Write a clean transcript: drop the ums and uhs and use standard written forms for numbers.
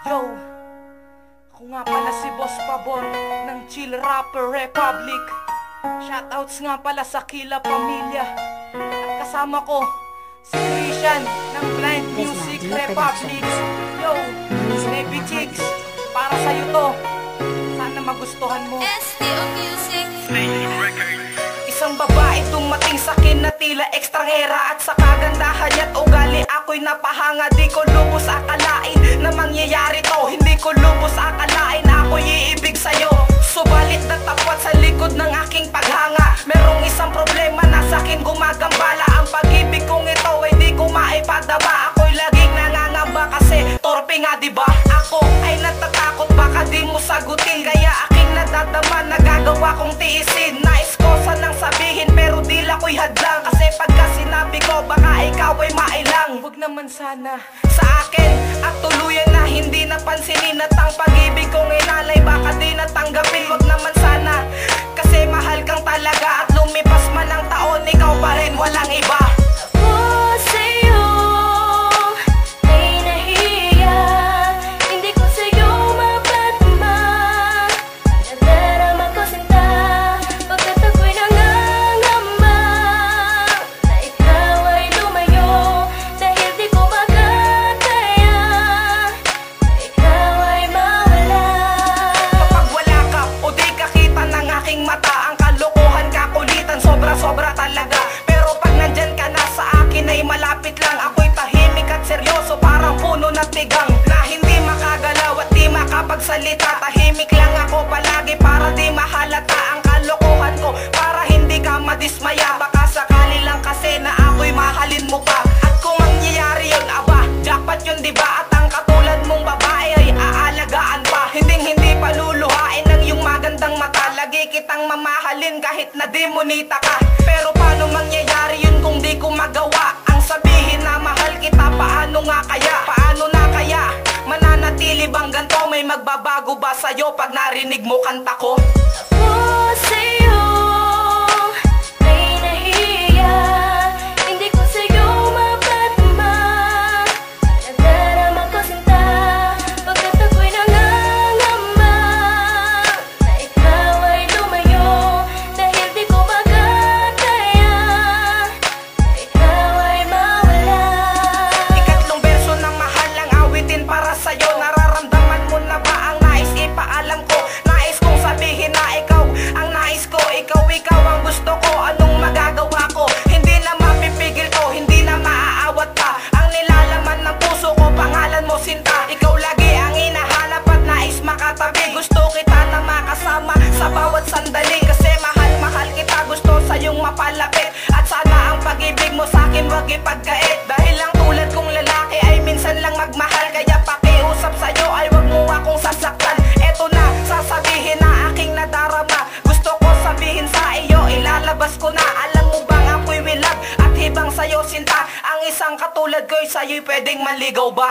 Yo, ako nga pala si Boss Pabor ng Chill Rapper Republic. Shoutouts nga pala sa Kila Pamilya. At kasama ko si Christian ng Blind Music Republic. Yo, Baby Chicks, para sa'yo to. Sana magustuhan mo. STO Music. Isang babae dumating sa akin na tila ekstranghera. At sa kagandahan niya't ugali ako'y napahanga. Di ko lubos akalain na mangyayari to. Hindi ko lubos akalain na ako'y iibig sa'yo. Subalit natapat sa likod ng aking paghanga. Merong isang problema na sa'kin gumagambala. Ang pag-ibig kong ito ay di ko maipadama. Ako'y laging nangangamba kasi torpe nga diba? Ako ay natatakot baka di mo sagutin. Kaya aking nadadama na gagawa kong tiisin. Nais ko sanang sabihin pero dila ko'y hadlang. Kasi pagka sinabi ko baka ikaw ay mailang. Huwag naman sana sa akin at tuluyan na hindi napansinin. At ang pag-ibig kong inalay baka di natanggapin. Huwag naman sana kasi mahal kang talaga. At lumipas man ang taon ikaw pa rin walang iba. Sobra talaga. Pero pag nandyan ka na sa akin ay malapit lang. Ako'y tahimik at seryoso parang puno ng tigang na hindi makagalaw at di makapagsalita. Tahimik lang ako palagi para di mahalata ang kalokohan ko, para hindi ka madismaya. Baka sakali lang kasi na ako'y mahalin mo pa. At kung mangyayari yun, aba, jackpot yun diba? At ang katulad mong babae ay aalagaan pa. Hindi pa luluhain ng iyong magandang mata. Lagi kitang mamahalin kahit na di monita ka. Pero paano mangyayari yun kung di ko magawa? Ang sabihin na mahal kita, paano nga kaya? Paano na kaya? Mananatili bang ganito? May magbabago ba sa'yo pag narinig mo kanta ko? Ako sa'yo ay nahiya. Hindi ko sa'yo mapatama. Nadarama ko sinta pagkat ako'y nangangamba na ikaw ay lumayo dahil di ko magkakaya na ikaw ay mawala. Ikatlong verso ng mahal ang awitin para sa'yo. Nararamdaman mo na ba ang nais ipaalam ko? Nais kong sabihin na ikaw ang nais ko. Ikaw ang gusto ko. Anong magagawa ko? Hindi na mapipigil to, hindi na maaawat pa. Ang nilalaman ng puso ko, pangalan mo sinta. Ikaw lagi ang hinahanap at nais makatabi. Gusto kita na makasama sa bawat sandali. Kasi mahal kita, gusto sa'yong mapalapit. At sana ang pag-ibig mo sa'kin wag ipagkait. Dahil lang tulad kong lalaki ay minsan lang magmahal. Kaya pakiusap sa'yo ay wag mo akong sasaktan. Eto na, sasabihin na aking nadarama. Gusto ko sabihin sa iyo, ilalabas ko na. Alam mo bang ako'y wilab at hibang sa'yo sinta. Ang isang katulad ko'y sa'yo'y pwedeng maligaw ba?